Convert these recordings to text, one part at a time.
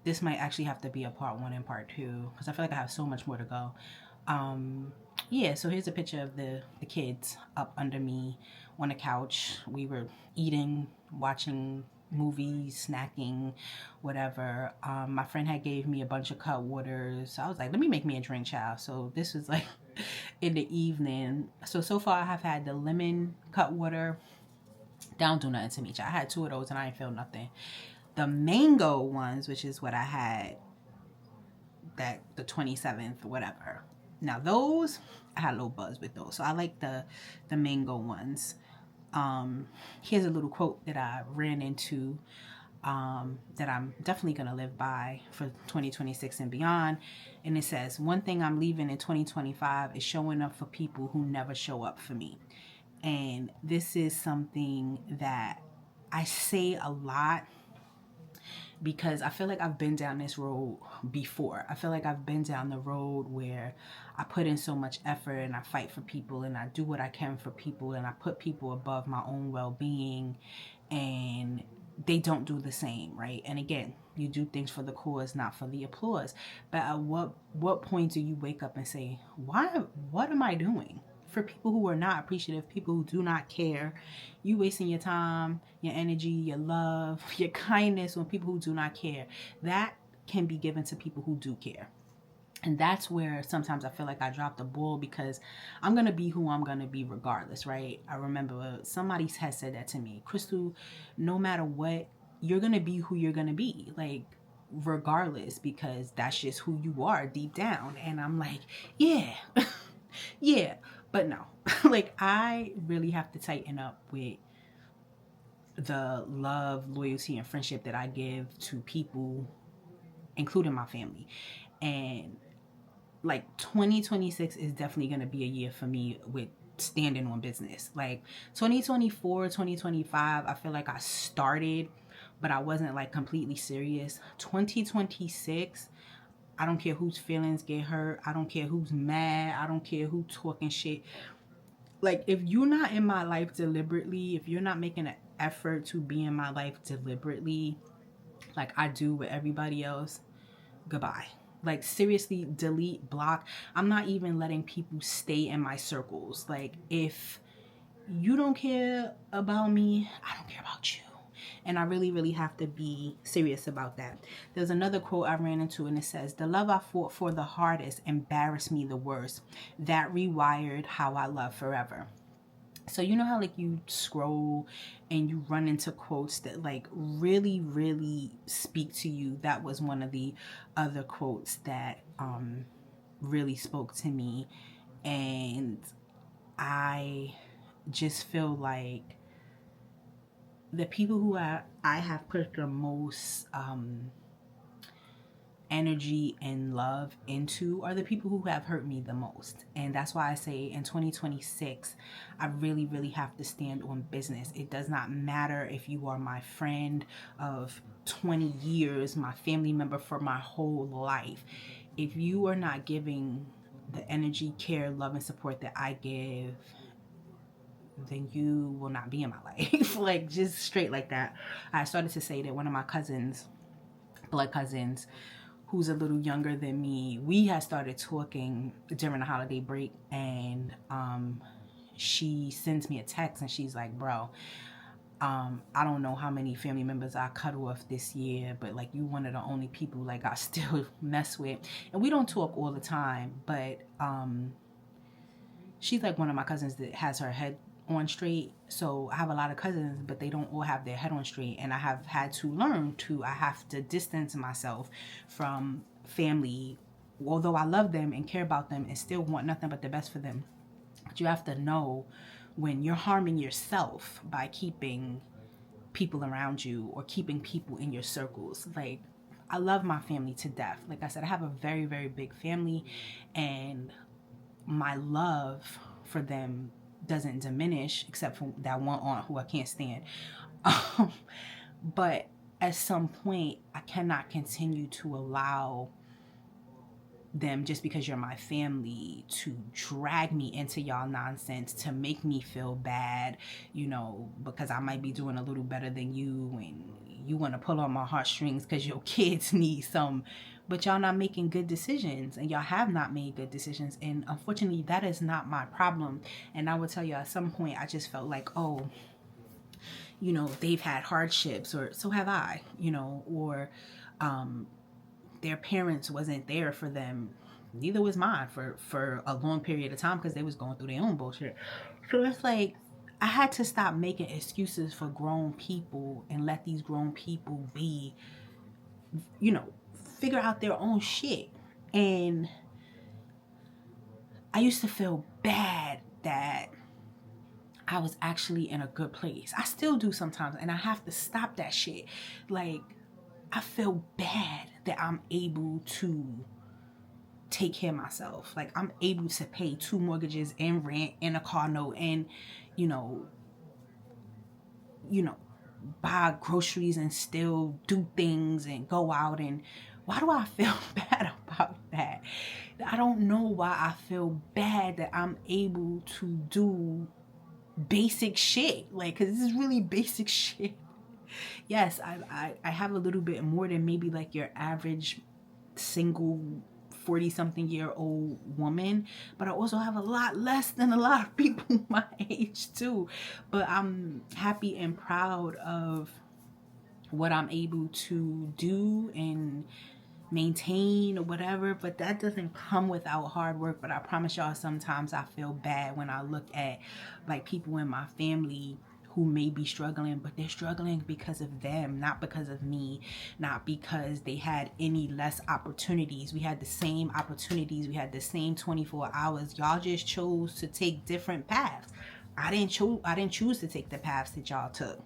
this might actually have to be a part one and part two because I feel like I have so much more to go. Um, yeah, so here's a picture of the kids up under me on the couch. We were eating, watching movies, snacking, whatever. My friend had gave me a bunch of cut waters. So I was like, let me make me a drink, child. So this was like in the evening. So far I have had the lemon cut water. Don't do nothing to me, child. I had two of those and I ain't feel nothing. The mango ones, which is what I had that the 27th, whatever. Now those, I had a little buzz with those. So I like the mango ones. Here's a little quote that I ran into that I'm definitely going to live by for 2026 and beyond. And it says, one thing I'm leaving in 2025 is showing up for people who never show up for me. And this is something that I say a lot because I feel like I've been down this road before. I feel like I've been down the road where I put in so much effort and I fight for people and I do what I can for people and I put people above my own well-being, and they don't do the same, right? And again, you do things for the cause, not for the applause. But at what point do you wake up and say, why, what am I doing? For people who are not appreciative, people who do not care, you wasting your time, your energy, your love, your kindness on people who do not care. That can be given to people who do care. And that's where sometimes I feel like I dropped the ball because I'm going to be who I'm going to be regardless, right? I remember somebody has said that to me, Crystal, no matter what, you're going to be who you're going to be. Like, regardless, because that's just who you are deep down. And I'm like, yeah, yeah, but no. Like, I really have to tighten up with the love, loyalty, and friendship that I give to people, including my family. And like 2026 is definitely going to be a year for me with standing on business. Like 2024, 2025, I feel like I started, but I wasn't like completely serious. 2026, I don't care whose feelings get hurt. I don't care who's mad. I don't care who talking shit. Like, if you're not in my life deliberately, if you're not making an effort to be in my life deliberately, like I do with everybody else, goodbye. Like, seriously, delete, block. I'm not even letting people stay in my circles. Like, if you don't care about me, I don't care about you. And I really, really have to be serious about that. There's another quote I ran into, and it says, the love I fought for the hardest embarrassed me the worst. That rewired how I love forever. So you know how like you scroll and you run into quotes that like really, really speak to you. That was one of the other quotes that really spoke to me. And I just feel like the people who I have put the most energy and love into are the people who have hurt me the most. And that's why I say in 2026, I really, really have to stand on business. It does not matter if you are my friend of 20 years, my family member for my whole life. If you are not giving the energy, care, love, and support that I give, then you will not be in my life. Like, just straight like that. I started to say that one of my cousins, blood cousins, who's a little younger than me, we had started talking during the holiday break, and she sends me a text and she's like, bro, I don't know how many family members I cut off this year, but like you one of the only people like I still mess with. And we don't talk all the time, but she's like one of my cousins that has her head on straight. So I have a lot of cousins, but they don't all have their head on straight. And I have had to learn to, I have to distance myself from family, although I love them and care about them and still want nothing but the best for them. But you have to know when you're harming yourself by keeping people around you or keeping people in your circles. Like, I love my family to death. Like I said, I have a very, very big family, and my love for them doesn't diminish except for that one aunt who I can't stand. Um, but at some point, I cannot continue to allow them, just because you're my family, to drag me into y'all nonsense, to make me feel bad, because I might be doing a little better than you, and you want to pull on my heartstrings because your kids need some, but y'all not making good decisions, and y'all have not made good decisions. And unfortunately, that is not my problem. And I will tell you, at some point, I just felt like, oh, you know, they've had hardships, or so have I, you know, or their parents wasn't there for them. Neither was mine for a long period of time because they was going through their own bullshit. So it's like, I had to stop making excuses for grown people and let these grown people be, you know, figure out their own shit. And I used to feel bad that I was actually in a good place. I still do sometimes, and I have to stop that shit. Like, I feel bad that I'm able to take care of myself. Like, I'm able to pay 2 mortgages and rent and a car note and, you know, buy groceries and still do things and go out. And why do I feel bad about that? I don't know why I feel bad that I'm able to do basic shit. Like, because this is really basic shit. Yes, I have a little bit more than maybe like your average single 40-something-year-old woman, but I also have a lot less than a lot of people my age too. But I'm happy and proud of what I'm able to do and maintain or whatever, but that doesn't come without hard work. But I promise y'all, sometimes I feel bad when I look at like people in my family who may be struggling, but they're struggling because of them, not because of me, not because they had any less opportunities. We had the same opportunities. We had the same 24 hours. Y'all just chose to take different paths. I didn't choose to take the paths that y'all took.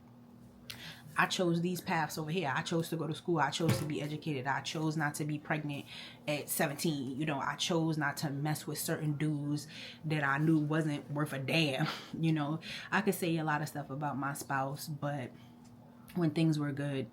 I chose these paths over here. I chose to go to school. I chose to be educated. I chose not to be pregnant at 17. You know, I chose not to mess with certain dudes that I knew wasn't worth a damn. You know, I could say a lot of stuff about my spouse, but when things were good,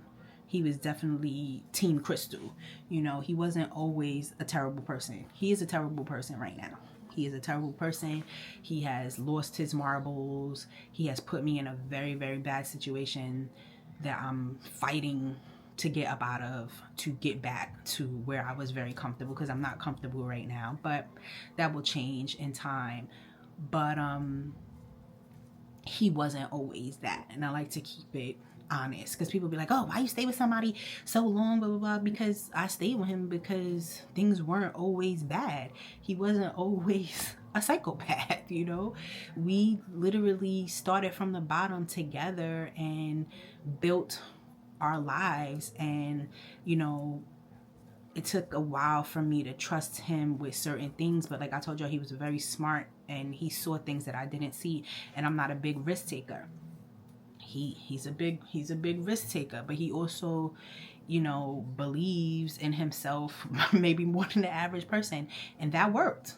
he was definitely Team Crystal. You know, he wasn't always a terrible person. He is a terrible person right now. He is a terrible person. He has lost his marbles. He has put me in a very, very bad situation that I'm fighting to get up out of, to get back to where I was very comfortable, because I'm not comfortable right now, but that will change in time. But he wasn't always that, and I like to keep it honest, because people be like, oh, why you stay with somebody so long, blah blah blah. Because I stayed with him because things weren't always bad. He wasn't always a psychopath, you know. We literally started from the bottom together and built our lives. And you know, it took a while for me to trust him with certain things, but like I told y'all, he was very smart and he saw things that I didn't see. And I'm not a big risk taker. He's a big risk taker, but he also, you know, believes in himself maybe more than the average person. And that worked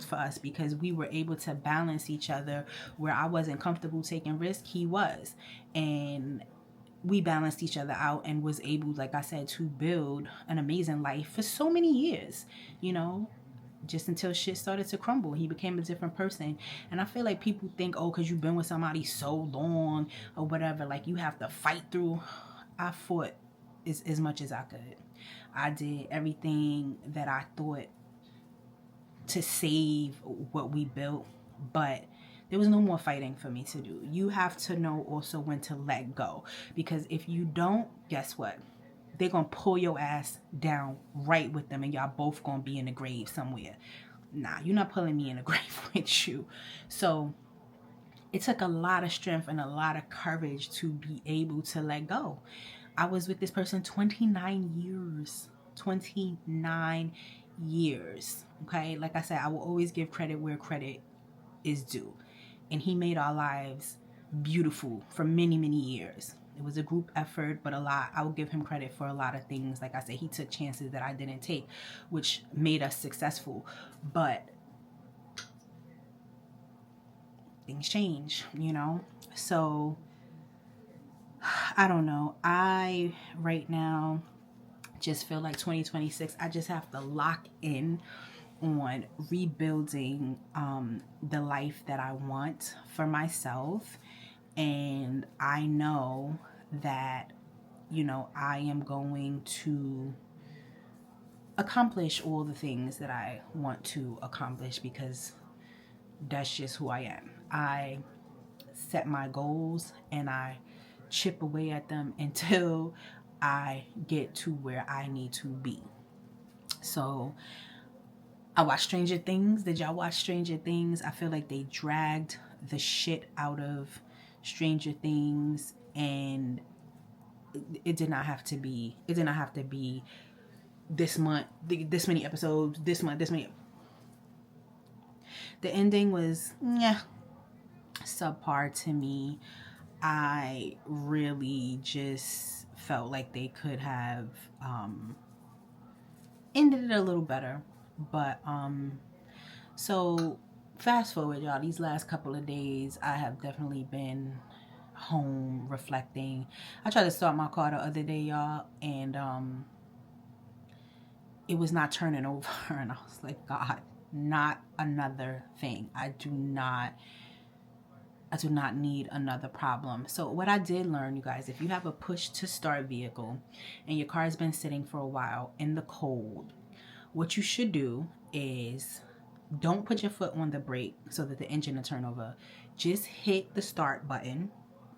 for us, because we were able to balance each other. Where I wasn't comfortable taking risk, he was. And we balanced each other out and was able, like I said, to build an amazing life for so many years, you know, just until shit started to crumble. He became a different person. And I feel like people think, oh, because you've been with somebody so long or whatever, like you have to fight through. I fought as much as I could. I did everything that I thought to save what we built, but there was no more fighting for me to do. You have to know also when to let go, because if you don't, guess what? They're going to pull your ass down right with them, and y'all both going to be in the grave somewhere. Nah, you're not pulling me in the grave with you. So it took a lot of strength and a lot of courage to be able to let go. I was with this person 29 years. 29 years. Okay? Like I said, I will always give credit where credit is due. And he made our lives beautiful for many, many years. It was a group effort, but I will give him credit for a lot of things. Like I said, he took chances that I didn't take, which made us successful. But things change, you know? So, I don't know. I, right now, just feel like 2026, I just have to lock in on rebuilding the life that I want for myself. And I know that you know, I am going to accomplish all the things that I want to accomplish, because that's just who I am. I set my goals and I chip away at them until I get to where I need to be. So I watched Stranger Things. Did y'all watch Stranger Things? I feel like they dragged the shit out of Stranger Things, and it did not have to be. It did not have to be this month, this many episodes, this month, this many. The ending was, yeah, subpar to me. I really just felt like they could have ended it a little better. But so fast forward, y'all, these last couple of days I have definitely been home reflecting. I tried to start my car the other day, y'all, and it was not turning over. And I was like, God, not another thing. I do not need another problem. So what I did learn, you guys, if you have a push to start vehicle and your car has been sitting for a while in the cold, what you should do is don't put your foot on the brake so that the engine will turn over. Just hit the start button,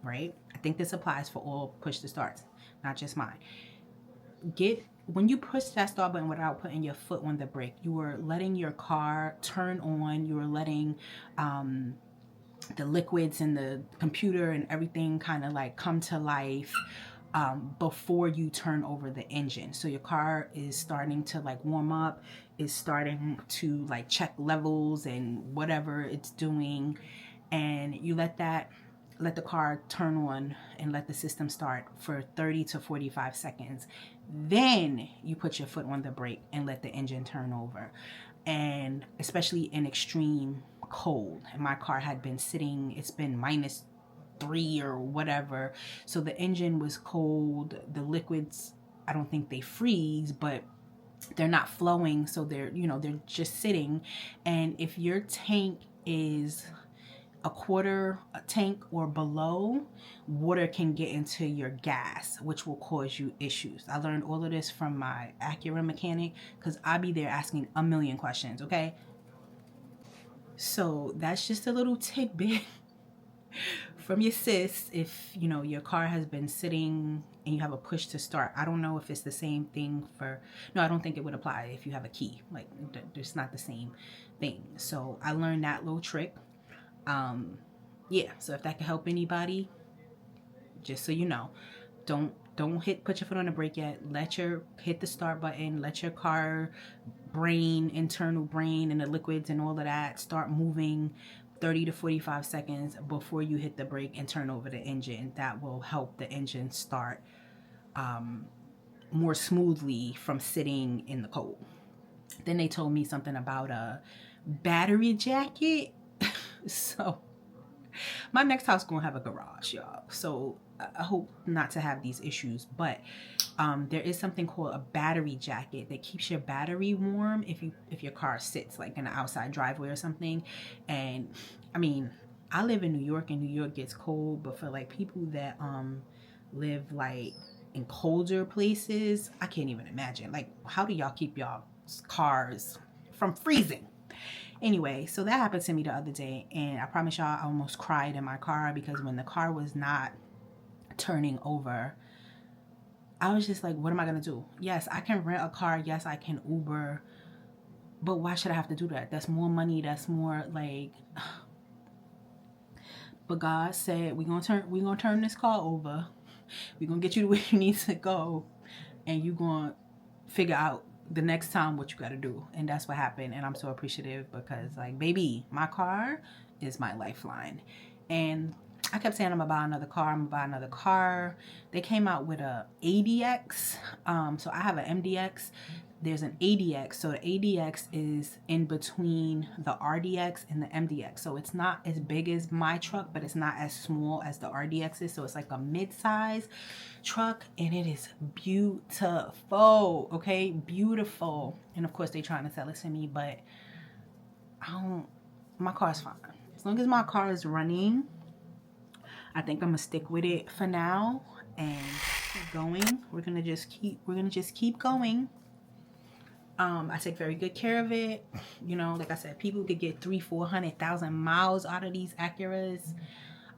right? I think this applies for all push to starts, not just mine. When you push that start button without putting your foot on the brake, you are letting your car turn on. You are letting the liquids in the computer and everything kind of like come to life before you turn over the engine. So your car is starting to like warm up, is starting to like check levels and whatever it's doing, and you let the car turn on and let the system start for 30 to 45 seconds. Then you put your foot on the brake and let the engine turn over. And especially in extreme cold, and my car had been sitting, it's been -3 or whatever, so the engine was cold. The liquids, I don't think they freeze, but they're not flowing, so they're just sitting. And if your tank is a quarter a tank or below, water can get into your gas, which will cause you issues. I learned all of this from my Acura mechanic, because I be there asking a million questions, okay? So that's just a little tidbit from your sis. If your car has been sitting and you have a push to start, I don't know if it's the same thing for, no, I don't think it would apply if you have a key. Like, it's not the same thing. So I learned that little trick. Yeah, so if that can help anybody, just so you know, don't put your foot on the brake yet. Hit the start button, let your car internal brain and the liquids and all of that start moving 30 to 45 seconds before you hit the brake and turn over the engine. That will help the engine start more smoothly from sitting in the cold. Then they told me something about a battery jacket. So my next house gonna have a garage, y'all. So I hope not to have these issues, but there is something called a battery jacket that keeps your battery warm if your car sits like in an outside driveway or something. And I mean, I live in New York, and New York gets cold, but for like people that live like in colder places, I can't even imagine. Like, how do y'all keep y'all cars from freezing? Anyway, so that happened to me the other day, and I promise y'all I almost cried in my car, because when the car was not turning over, I was just like, what am I gonna do? Yes, I can rent a car. Yes, I can Uber, but why should I have to do that? That's more money. That's more like. But God said, we're gonna turn this car over. We're gonna get you to where you need to go, and you're gonna figure out the next time what you got to do. And that's what happened. And I'm so appreciative, because like, baby, my car is my lifeline. And I kept saying I'm gonna buy another car. They came out with a ADX. So I have an MDX. There's an ADX. So the ADX is in between the RDX and the MDX. So it's not as big as my truck, but it's not as small as the RDX is. So it's like a mid-size truck, and it is beautiful. Okay, beautiful. And of course they're trying to sell it to me, but my car's fine. As long as my car is running, I think I'm gonna stick with it for now. And keep going. We're gonna just keep going. I take very good care of it. You know, like I said, people could get 300,000-400,000 miles out of these Acuras.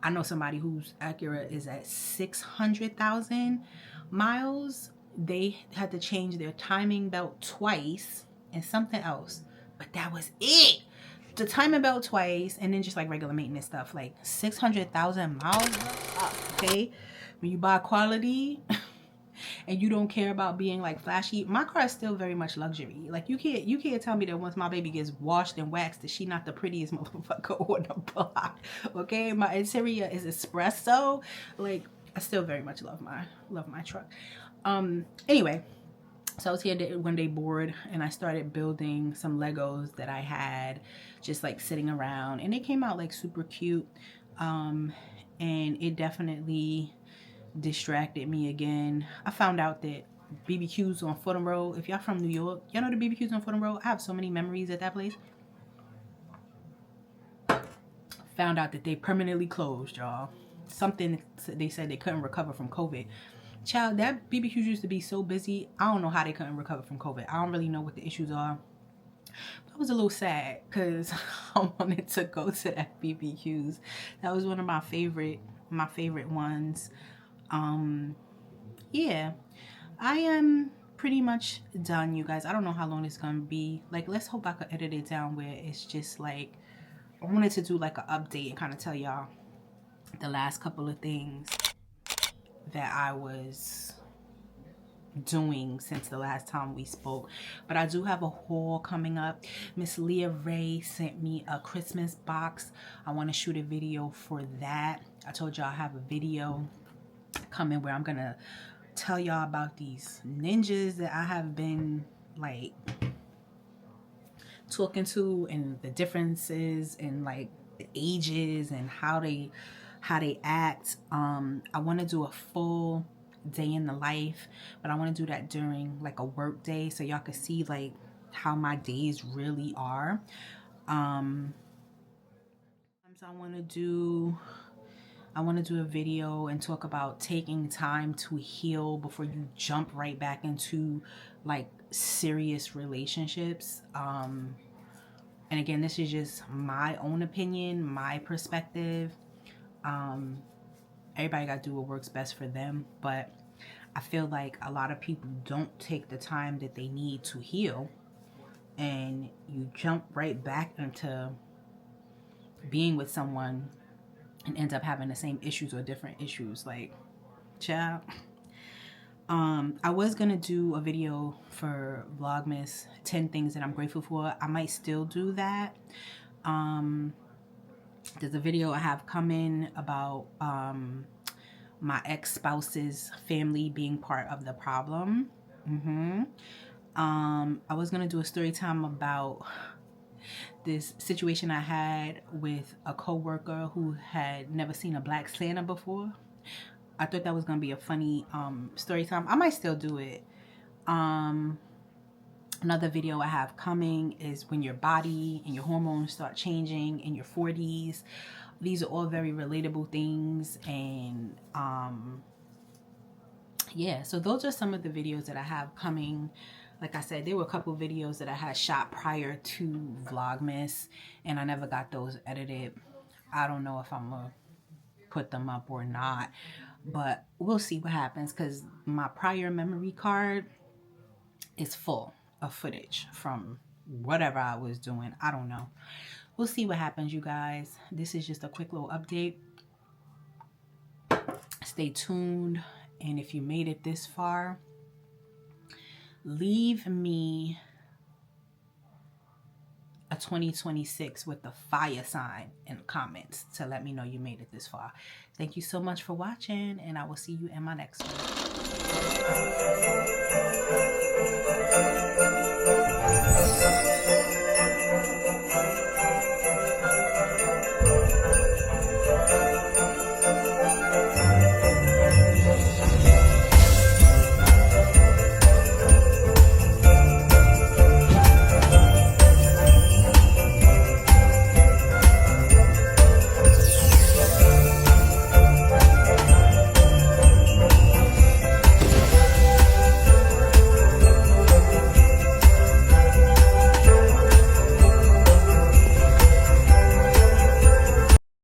I know somebody whose Acura is at 600,000 miles. They had to change their timing belt twice and something else, but that was it. The timing belt twice, and then just like regular maintenance stuff. Like 600,000 miles. Okay, when you buy quality and you don't care about being like flashy, my car is still very much luxury. Like you can't tell me that once my baby gets washed and waxed that she not the prettiest motherfucker on the block. Okay, my interior is espresso. Like I still very much love my truck. Anyway, so I was here one day bored, and I started building some Legos that I had just like sitting around, and they came out like super cute. And it definitely distracted me again. I found out that BBQs on Fordham Road, if y'all from New York, y'all know the BBQs on Fordham Road. I have so many memories at that place. Found out that they permanently closed, y'all. Something they said they couldn't recover from COVID. Child, that BBQs used to be so busy. I don't know how they couldn't recover from COVID. I don't really know what the issues are. But I was a little sad because I wanted to go to that BBQs. That was one of my favorite ones. Yeah, I am pretty much done, you guys. I don't know how long it's gonna be. Like, let's hope I could edit it down where it's just like, I wanted to do like an update and kind of tell y'all the last couple of things that I was doing since the last time we spoke. But I do have a haul coming up. Miss Leah Ray sent me a Christmas box. I want to shoot a video for that. I told y'all I have a video coming where I'm gonna tell y'all about these ninjas that I have been like talking to, and the differences in like the ages and how they act. I want to do a full day in the life, but I want to do that during like a work day so y'all can see like how my days really are. Sometimes I want to do a video and talk about taking time to heal before you jump right back into like serious relationships. And again, this is just my own opinion, my perspective. Everybody got to do what works best for them, but I feel like a lot of people don't take the time that they need to heal, and you jump right back into being with someone and end up having the same issues or different issues. Like, child, I was gonna do a video for Vlogmas 10 things that I'm grateful for. I might still do that. There's a video I have coming about my ex-spouse's family being part of the problem. I was gonna do a story time about this situation I had with a coworker who had never seen a black Santa before. I thought that was gonna be a funny story time. I might still do it. Another video I have coming is when your body and your hormones start changing in your 40s. These are all very relatable things, and yeah, so those are some of the videos that I have coming. Like I said, there were a couple videos that I had shot prior to Vlogmas, and I never got those edited. I don't know if I'm gonna put them up or not, but we'll see what happens, because my prior memory card is full of footage from whatever I was doing. I don't know. We'll see what happens, you guys. This is just a quick little update. Stay tuned, and if you made it this far, leave me a 2026 with the fire sign in the comments to let me know you made it this far. Thank you so much for watching, and I will see you in my next one.